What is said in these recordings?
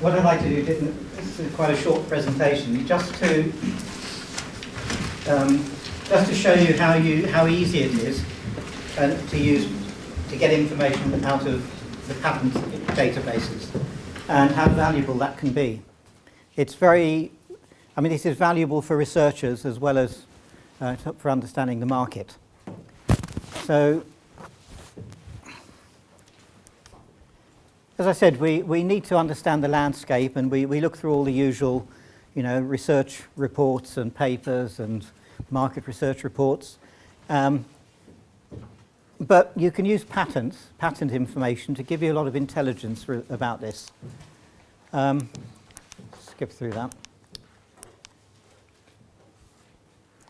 what I'd like to do, this is quite a short presentation, just to show you how easy it is to get information out of the patent databases and how valuable that can be. This is valuable for researchers as well as for understanding the market. So, as I said, we need to understand the landscape, and we look through all the usual, research reports and papers and market research reports. But you can use patent information to give you a lot of intelligence about this. Skip through that.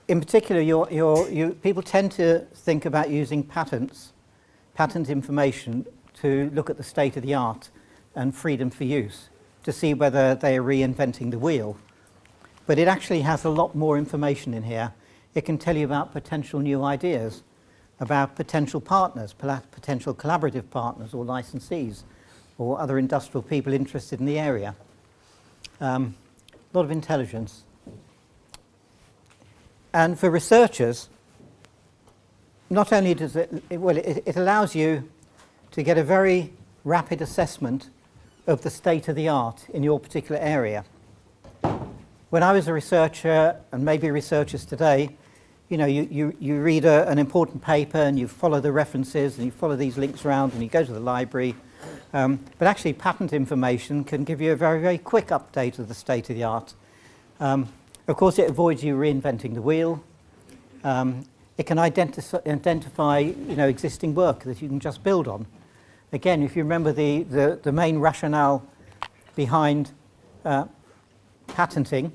In particular, people tend to think about using patent information to look at the state of the art and freedom for use, to see whether they are reinventing the wheel. But it actually has a lot more information in here. It can tell you about potential new ideas, about potential partners, potential collaborative partners or licensees, or other industrial people interested in the area. A lot of intelligence. And for researchers, not only does it allows you to get a very rapid assessment of the state of the art in your particular area. When I was a researcher, and maybe researchers today, you read an important paper and you follow the references and you follow these links around and you go to the library. But actually patent information can give you a very, very quick update of the state of the art. Of course, it avoids you reinventing the wheel. It can identify existing work that you can just build on. Again, if you remember the main rationale behind patenting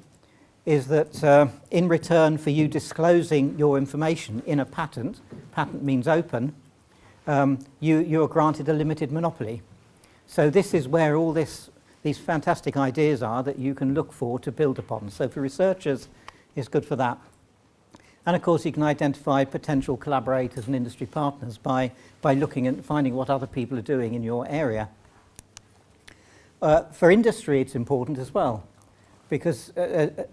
is that in return for you disclosing your information in a patent means open, you are granted a limited monopoly. So this is where all these fantastic ideas are that you can look for to build upon. So for researchers, it's good for that. And of course, you can identify potential collaborators and industry partners by looking and finding what other people are doing in your area. For industry, it's important as well, because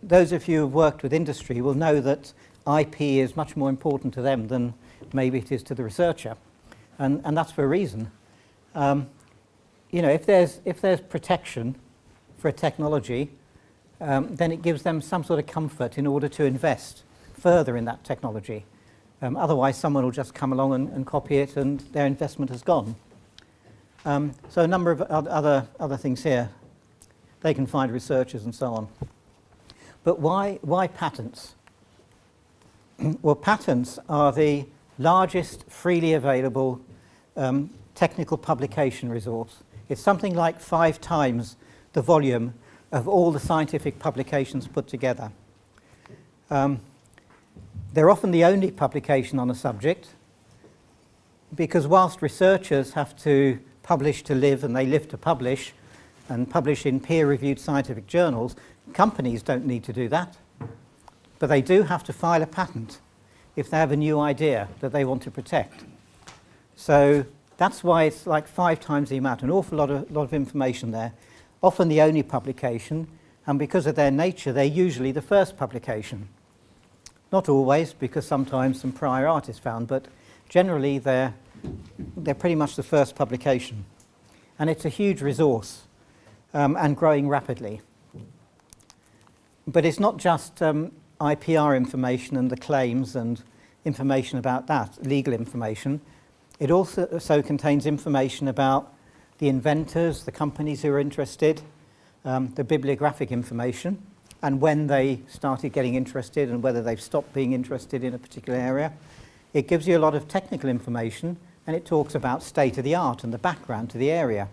those of you who have worked with industry will know that IP is much more important to them than maybe it is to the researcher. And that's for a reason. If there's protection for a technology, then it gives them some sort of comfort in order to invest further in that technology. Otherwise, someone will just come along and copy it, and their investment has gone. So a number of other things here. They can find researchers and so on. But why patents? Well, patents are the largest freely available technical publication resource. It's something like 5 times the volume of all the scientific publications put together. They're often the only publication on a subject, because whilst researchers have to publish to live and they live to publish and publish in peer-reviewed scientific journals, companies don't need to do that. But they do have to file a patent if they have a new idea that they want to protect. So that's why it's like 5 times the amount, an awful lot of information there, often the only publication, and because of their nature, they're usually the first publication. Not always, because sometimes some prior art is found, but generally they're pretty much the first publication. And it's a huge resource and growing rapidly. But it's not just IPR information and the claims and information about that, legal information. It also contains information about the inventors, the companies who are interested, the bibliographic information, and when they started getting interested and whether they've stopped being interested in a particular area. It gives you a lot of technical information, and it talks about state of the art and the background to the area.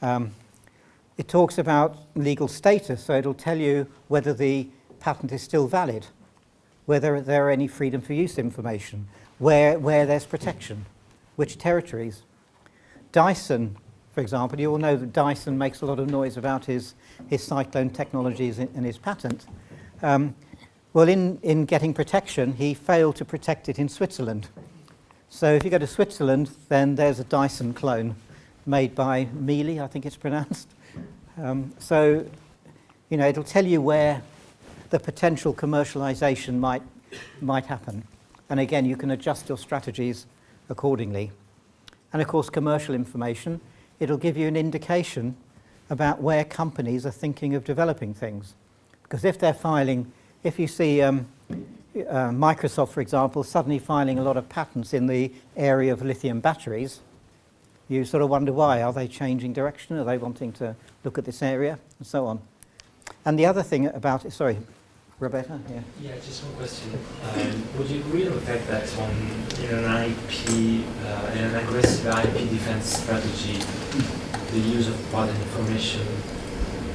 It talks about legal status, so it'll tell you whether the patent is still valid, whether there are any freedom for use information, where there's protection, which territories. Dyson, for example, you all know that Dyson makes a lot of noise about his cyclone technologies and his patent. Well, in getting protection, he failed to protect it in Switzerland. So if you go to Switzerland, then there's a Dyson clone made by Miele, I think it's pronounced. So, you know, it'll tell you where the potential commercialization might happen. And again, you can adjust your strategies accordingly. And of course, commercial information, it'll give you an indication about where companies are thinking of developing things. Because if they're filing, if you see Microsoft, for example, suddenly filing a lot of patents in the area of lithium batteries, you sort of wonder why. Are they changing direction? Are they wanting to look at this area? And so on. And the other thing about it, sorry, Roberta? Yeah. Yeah, just one question. Would you agree on the fact that in an aggressive IP defense strategy, the use of patent information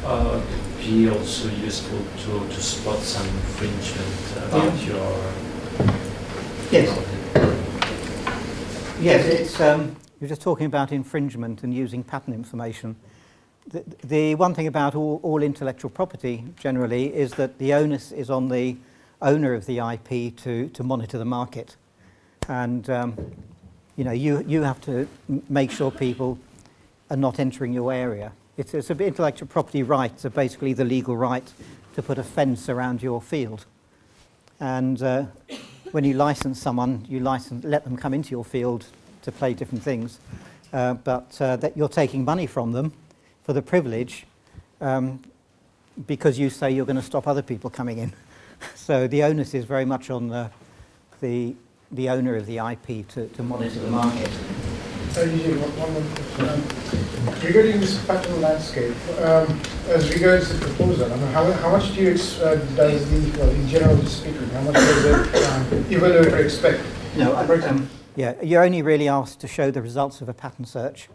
could be also useful to spot some infringement about your... Yes. Yes, it's, you're just talking about infringement and using patent information. The one thing about all intellectual property generally is that the onus is on the owner of the IP to monitor the market. And you know, you have to make sure people are not entering your area. It's a bit intellectual property rights are basically the legal right to put a fence around your field. And when you license someone, let them come into your field to play different things, but that you're taking money from them for the privilege because you say you're going to stop other people coming in. So the onus is very much on the owner of the IP to monitor the market. One more question. Regarding this patent landscape, as regards the proposal, I mean, how much do you does in general speaking, how much does the evaluator expect? No, yeah, you're only really asked to show the results of a patent search.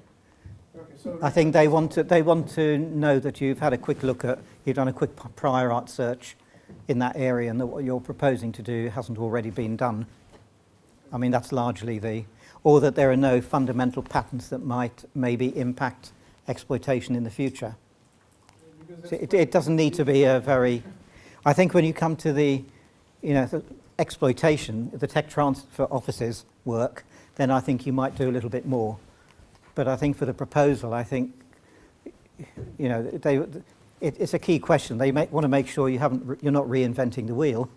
Okay, so I think they want to know that you've had a quick look at, you've done a quick prior art search in that area, and that what you're proposing to do hasn't already been done. I mean, that's largely or that there are no fundamental patents that might maybe impact exploitation in the future. So it doesn't need to be a very, I think when you come to the exploitation, the tech transfer office's work, then I think you might do a little bit more. But I think for the proposal, I think, it's a key question. They want to make sure you're not reinventing the wheel,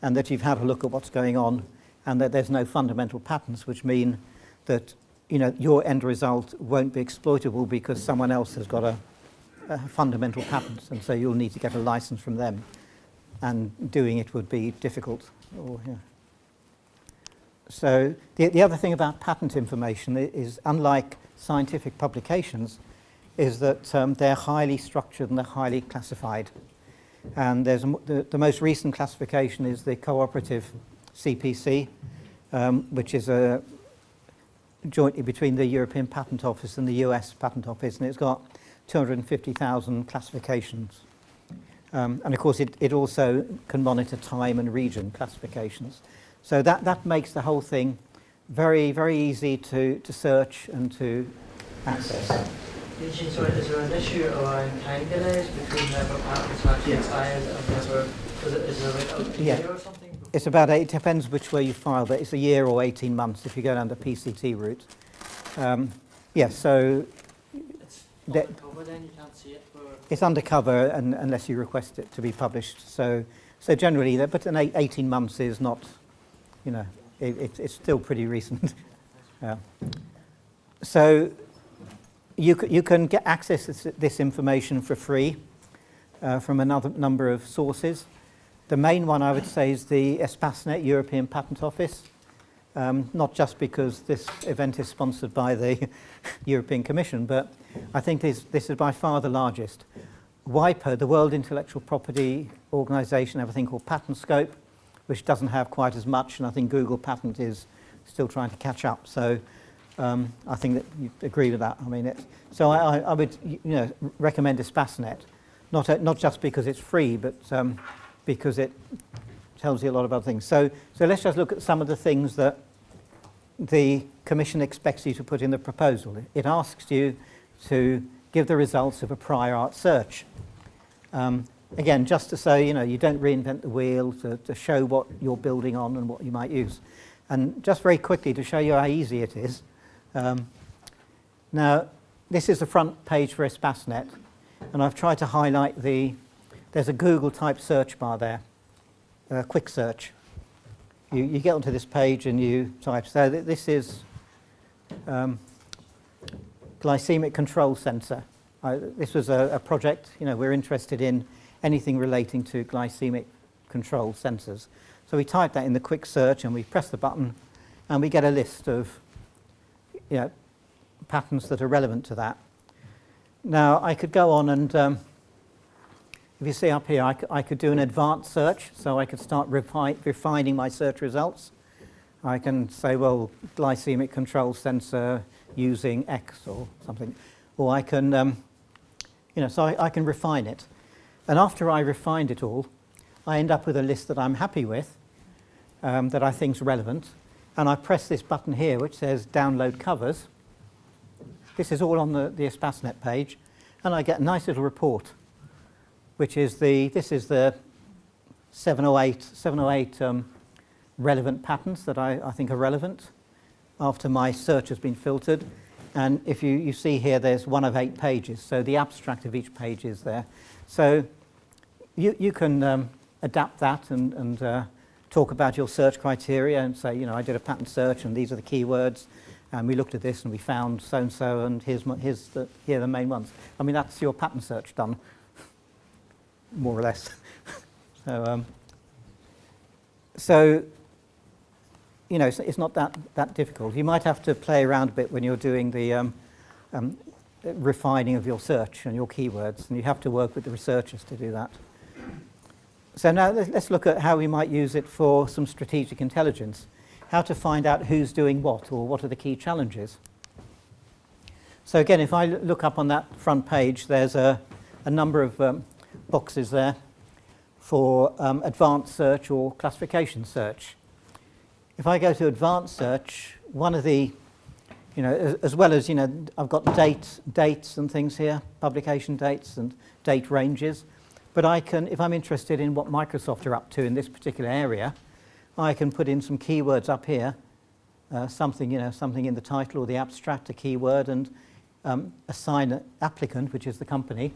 and that you've had a look at what's going on, and that there's no fundamental patents, which mean that your end result won't be exploitable because someone else has got a fundamental patent, and so you'll need to get a license from them, and doing it would be difficult. So the other thing about patent information is, unlike scientific publications, is that they're highly structured and they're highly classified. And there's the most recent classification is the cooperative CPC, which is jointly between the European Patent Office and the US Patent Office, and it's got 250,000 classifications. And of course it also can monitor time and region classifications. So that makes the whole thing very, very easy to search and to access. So is there an issue around time delays between whenever patents actually expires and whenever, is there like a year or something? It's about it depends which way you file, but it's a year or 18 months if you go down the PCT route. So it's undercover then, you can't see it for... It's undercover unless you request it to be published. So generally, but an 18 months is not, it's still pretty recent. So you can get access to this information for free from another number of sources. The main one I would say is the ESPASnet, European Patent Office, not just because this event is sponsored by the European Commission, but I think this is by far the largest. WIPO, the World Intellectual Property Organization, have a thing called PatentScope, which doesn't have quite as much, and I think Google Patent is still trying to catch up. So I think that you agree with that. I mean, so I would recommend ESPASnet, not just because it's free, but because it tells you a lot of other things. So let's just look at some of the things that the Commission expects you to put in the proposal. It asks you to give the results of a prior art search. Again, just to say, you don't reinvent the wheel, to show what you're building on and what you might use. And just very quickly to show you how easy it is. Now, this is the front page for ESPASnet. And I've tried to highlight there's a Google type search bar there, quick search. You get onto this page and you type, so this is glycemic control sensor. This was a project, we're interested in anything relating to glycemic control sensors. So we type that in the quick search and we press the button and we get a list of patterns that are relevant to that. Now I could go on and if you see up here, I could do an advanced search, so I could start refining my search results. I can say, well, glycemic control sensor using X or something, or I can, so I can refine it. And after I refined it all, I end up with a list that I'm happy with, that I think is relevant, and I press this button here which says download covers. This is all on the ESPASnet page, and I get a nice little report, which is this is the 708 relevant patterns that I think are relevant after my search has been filtered. And if you see here, there's one of 8 pages, so the abstract of each page is there. So you can adapt that and talk about your search criteria and say, I did a pattern search and these are the keywords, and we looked at this and we found so-and-so, and here are the main ones. I mean, that's your pattern search done, more or less. So it's not that difficult. You might have to play around a bit when you're doing the refining of your search and your keywords, and you have to work with the researchers to do that. So now let's look at how we might use it for some strategic intelligence, how to find out who's doing what, or what are the key challenges. So again, if I look up on that front page, there's a number of boxes there for advanced search or classification search. If I go to advanced search, one of the, as well as, I've got dates and things here, publication dates and date ranges, but I can, if I'm interested in what Microsoft are up to in this particular area, I can put in some keywords up here, something in the title or the abstract, a keyword, and assign an applicant, which is the company,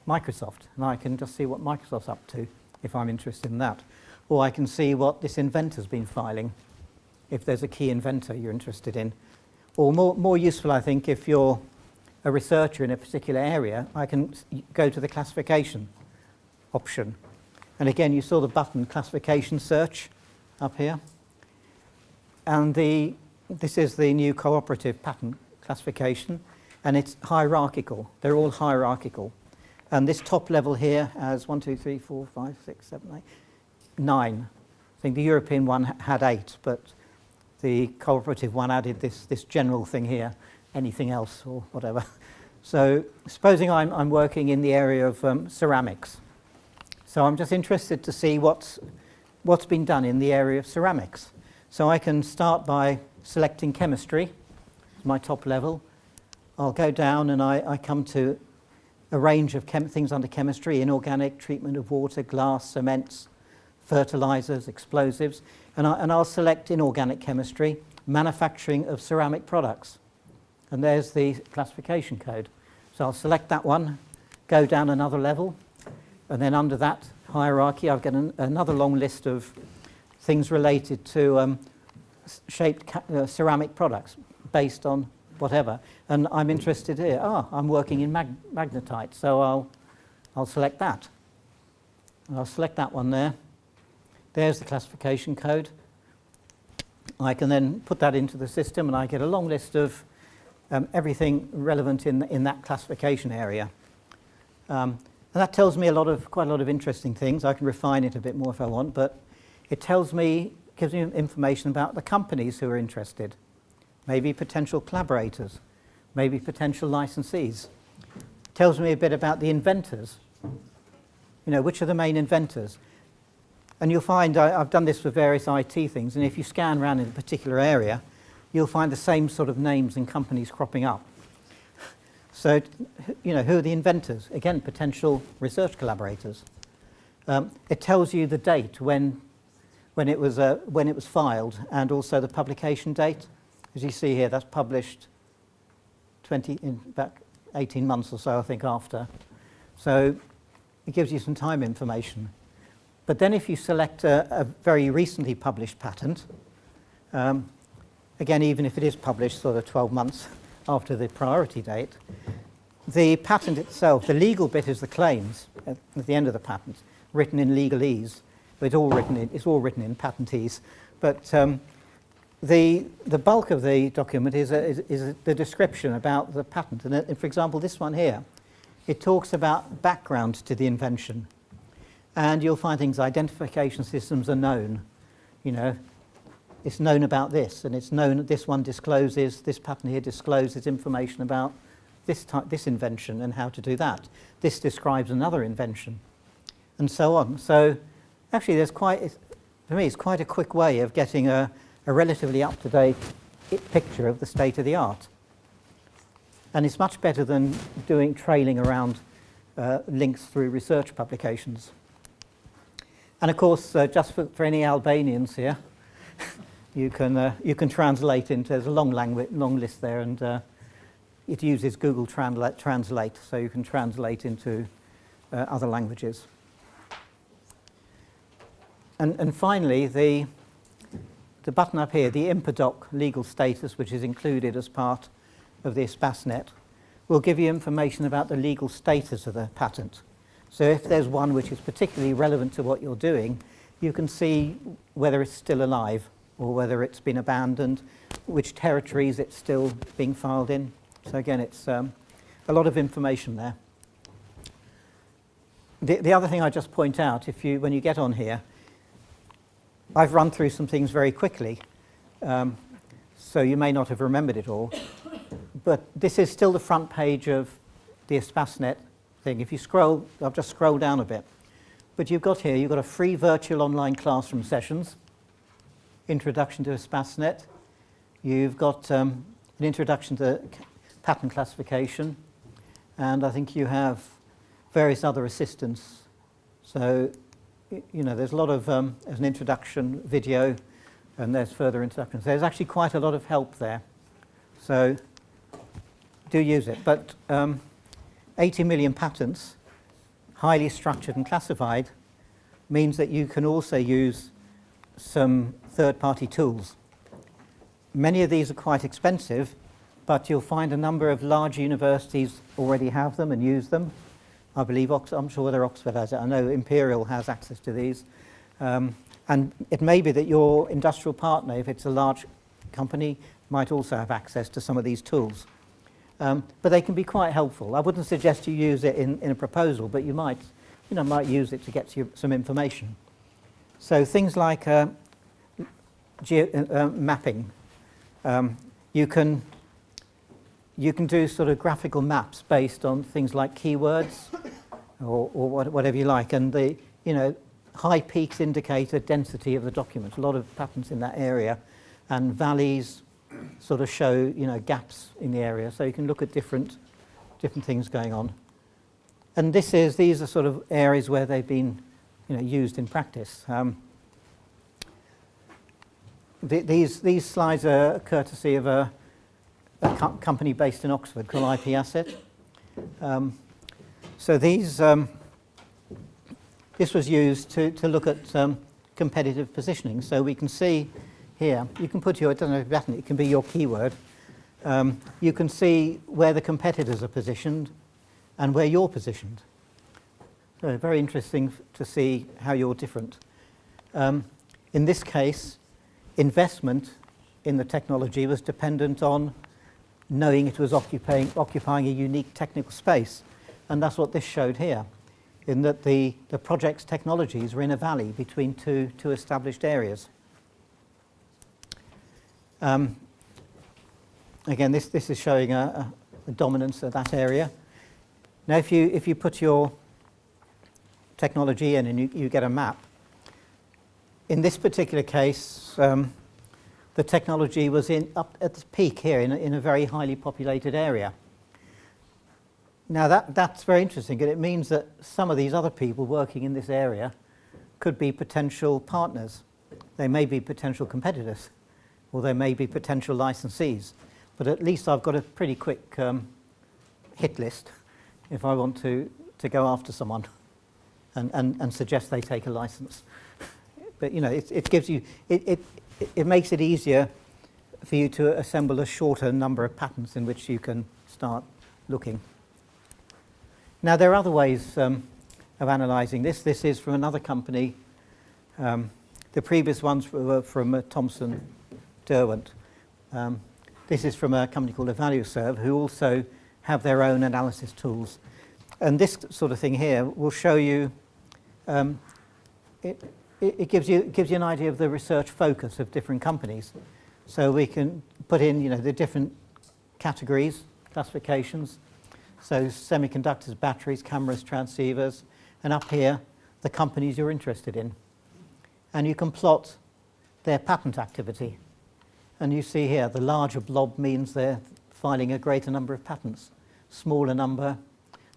Microsoft, and I can just see what Microsoft's up to if I'm interested in that. Or I can see what this inventor's been filing, if there's a key inventor you're interested in. Or more useful, I think, if you're a researcher in a particular area, I can go to the classification option. And again, you saw the button classification search up here. And this is the new cooperative pattern classification, and it's hierarchical. They're all hierarchical. And this top level here has 1, 2, 3, 4, 5, 6, 7, 8, 9. I think the European one had 8, but the cooperative one added this general thing here, anything else or whatever. So supposing I'm working in the area of ceramics. So I'm just interested to see what's been done in the area of ceramics. So I can start by selecting chemistry, my top level. I'll go down and I come to a range of things under chemistry: inorganic, treatment of water, glass, cements, fertilizers, explosives. And I'll select inorganic chemistry, manufacturing of ceramic products. And there's the classification code. So I'll select that one, go down another level, and then under that hierarchy I've got another long list of things related to shaped ceramic products based on whatever. And I'm interested here. I'm working in magnetite, so I'll select that. And I'll select that one there. There's the classification code. I can then put that into the system and I get a long list of everything relevant in that classification area. And that tells me quite a lot of interesting things. I can refine it a bit more if I want, but it gives me information about the companies who are interested, maybe potential collaborators, maybe potential licensees. It tells me a bit about the inventors, which are the main inventors. And you'll find, I've done this for various IT things, and if you scan around in a particular area, you'll find the same sort of names and companies cropping up. So, who are the inventors? Again, potential research collaborators. It tells you the date when it was filed, and also the publication date. As you see here, that's published back 18 months or so, I think, after. So it gives you some time information. But then if you select a very recently published patent, again, even if it is published sort of 12 months after the priority date, the patent itself, the legal bit is the claims at the end of the patent, written in legalese. It's all written in patentese. But the bulk of the document is the description about the patent. And for example, this one here, it talks about background to the invention. And you'll find things, identification systems are known. You know, it's known about this, and it's known that this one discloses, this patent here discloses information about this invention and how to do that. This describes another invention, and so on. So actually there's for me, it's quite a quick way of getting a relatively up-to-date picture of the state of the art. And it's much better than trailing around links through research publications. And of course, just for any Albanians here, you can translate into, there's a long list there, and it uses Google Translate, so you can translate into other languages. And finally, the button up here, the IMPADOC legal status, which is included as part of the Espasnet, will give you information about the legal status of the patent. So if there's one which is particularly relevant to what you're doing, you can see whether it's still alive or whether it's been abandoned, which territories it's still being filed in. So again, it's a lot of information there. The other thing I just point out, when you get on here, I've run through some things very quickly, so you may not have remembered it all, but this is still the front page of the Espasnet thing. If you scroll, I'll just scroll down a bit, but you've got a free virtual online classroom sessions, introduction to Espasnet. You've got an introduction to patent classification, and I think you have various other assistance. So, there's a lot of, as an introduction video, and there's further introductions. There's actually quite a lot of help there. So, do use it. But 80 million patents, highly structured and classified, means that you can also use some third-party tools. Many of these are quite expensive, but you'll find a number of large universities already have them and use them. I believe I'm sure whether Oxford has it. I know Imperial has access to these. And it may be that your industrial partner, if it's a large company, might also have access to some of these tools. But they can be quite helpful. I wouldn't suggest you use it in a proposal, but you might use it to get you some information. So things like mapping. You can do sort of graphical maps based on things like keywords or whatever you like, and the high peaks indicate a density of the document. A lot of patents in that area, and valleys sort of show gaps in the area. So you can look at different things going on. And these are sort of areas where they've been used in practice. These slides are courtesy of a company based in Oxford called IP Asset. So this was used to look at competitive positioning. So we can see here, you can put it can be your keyword. You can see where the competitors are positioned and where you're positioned. So very interesting to see how you're different. In this case, investment in the technology was dependent on knowing it was occupying a unique technical space. And that's what this showed here, in that the project's technologies were in a valley between two established areas. Again, this is showing a dominance of that area. Now, if you put your technology in and you get a map, in this particular case, the technology was up at the peak here in a very highly populated area. Now that's very interesting, and it means that some of these other people working in this area could be potential partners. They may be potential competitors, or they may be potential licensees. But at least I've got a pretty quick hit list if I want to to go after someone and suggest they take a license. But you know, it gives you, it makes it easier for you to assemble a shorter number of patents in which you can start looking. Now there are other ways of analysing this. This is from another company. The previous ones were from Thomson Derwent. This is from a company called Evaluaserve, who also have their own analysis tools. And this sort of thing here will show you, it gives you an idea of the research focus of different companies. So we can put in, you know, the different categories, classifications. So semiconductors, batteries, cameras, transceivers, and up here, the companies you're interested in. And you can plot their patent activity. And you see here, the larger blob means they're filing a greater number of patents. Smaller number,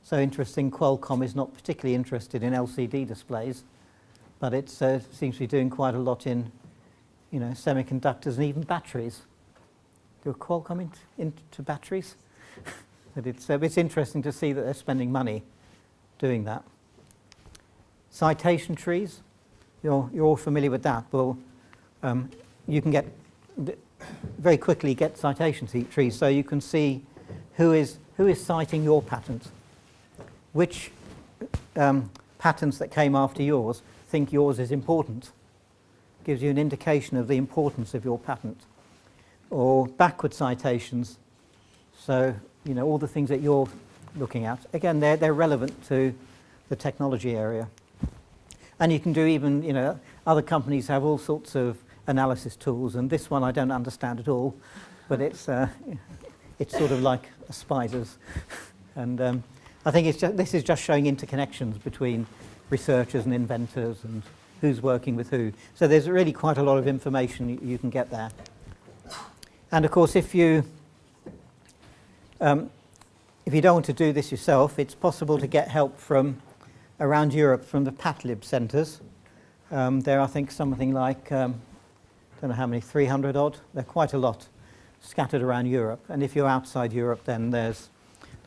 so interesting, Qualcomm is not particularly interested in LCD displays, but it seems to be doing quite a lot in, you know, semiconductors and even batteries. Do Qualcomm into batteries? But it's interesting to see that they're spending money doing that. Citation trees, you're all familiar with that. Well, you can very quickly get citation trees, so you can see who is citing your patent, which patents that came after yours think yours is important. Gives you an indication of the importance of your patent. Or backward citations, so you know all the things that you're looking at. Again, they're relevant to the technology area. And you can do even, you know, other companies have all sorts of analysis tools, and this one I don't understand at all, but it's sort of like a spider's. And I think this is just showing interconnections between researchers and inventors and who's working with who. So there's really quite a lot of information you can get there. And of course, if you don't want to do this yourself, it's possible to get help from around Europe from the PatLib centres. There are, I think, something like, don't know how many, 300 odd. They're quite a lot scattered around Europe. And if you're outside Europe, then there's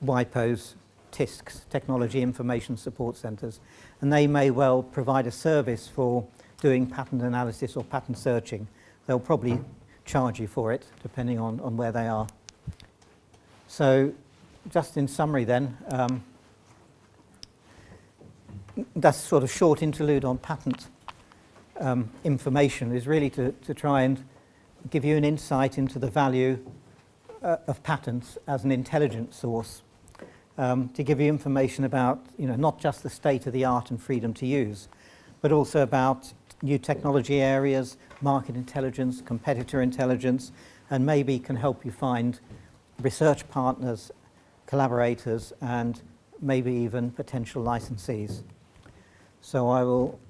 WIPO's, TISCs, Technology Information Support Centres. And they may well provide a service for doing patent analysis or patent searching. They'll probably charge you for it, depending on where they are. So just in summary then, that's sort of short interlude on patent information is really to try and give you an insight into the value of patents as an intelligence source, to give you information about, you know, not just the state of the art and freedom to use, but also about new technology areas, market intelligence, competitor intelligence, and maybe can help you find research partners, collaborators, and maybe even potential licensees. So I will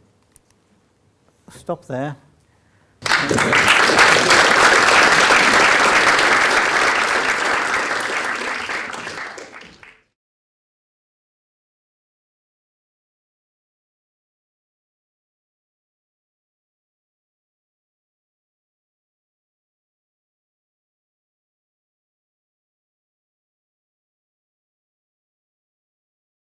stop there.